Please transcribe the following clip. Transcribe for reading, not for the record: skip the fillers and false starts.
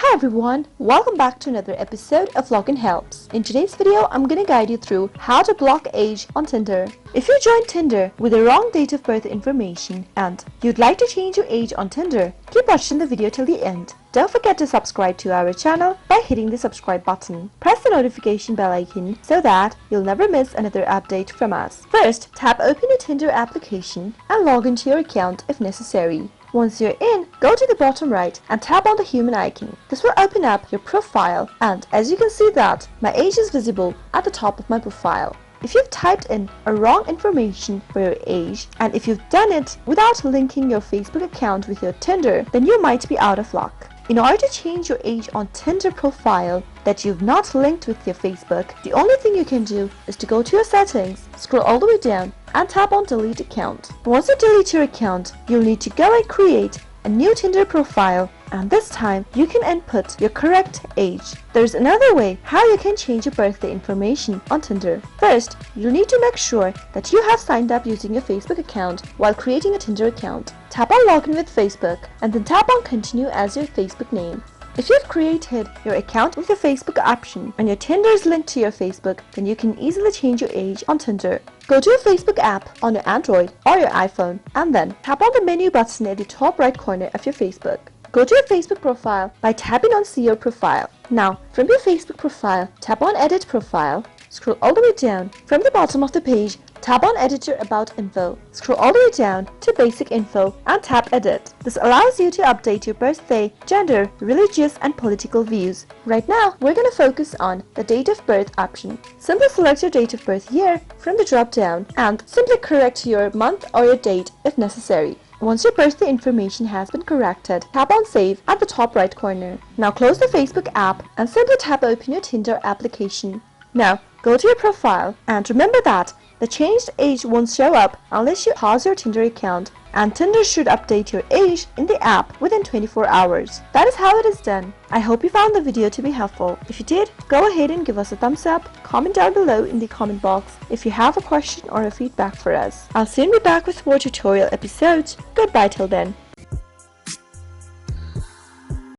Hi everyone, welcome back to another episode of Login Helps. In today's video, I'm gonna guide you through how to block age on Tinder. If you joined Tinder with the wrong date of birth information and you'd like to change your age on Tinder, keep watching the video till the end. Don't forget to subscribe to our channel by hitting the subscribe button. Press the notification bell icon so that you'll never miss another update from us. First, tap open your Tinder application and log into your account if necessary. Once you're in, go to the bottom right and tap on the human icon. This will open up your profile, and as you can see that my age is visible at the top of my profile. If you've typed in a wrong information for your age, and if you've done it without linking your Facebook account with your Tinder, then you might be out of luck. In order to change your age on Tinder profile that you've not linked with your Facebook, the only thing you can do is to go to your settings, scroll all the way down, and tap on delete account. Once you delete your account, you'll need to go and create a new Tinder profile, and this time you can input your correct age. There's another way how you can change your birthday information on Tinder. First, you'll need to make sure that you have signed up using your Facebook account while creating a Tinder account. Tap on login with Facebook and then tap on continue as your Facebook name. If you've created your account with your Facebook option and your Tinder is linked to your Facebook, then you can easily change your age on Tinder. Go to your Facebook app on your Android or your iPhone and then tap on the menu button at the top right corner of your Facebook. Go to your Facebook profile by tapping on See Your Profile. Now, from your Facebook profile, tap on Edit Profile, scroll all the way down. From the bottom of the page, tap on Edit Your About Info. Scroll all the way down to Basic Info and tap Edit. This allows you to update your birthday, gender, religious and political views. Right now, we're going to focus on the date of birth option. Simply select your date of birth year from the drop down and simply correct your month or your date if necessary. Once your birthday information has been corrected, tap on Save at the top right corner. Now close the Facebook app and simply tap open your Tinder application. Now go to your profile and remember that the changed age won't show up unless you pause your Tinder account, and Tinder should update your age in the app within 24 hours. That is how it is done. I hope you found the video to be helpful. If you did, go ahead and give us a thumbs up, comment down below in the comment box if you have a question or a feedback for us. I'll soon be back with more tutorial episodes. Goodbye till then.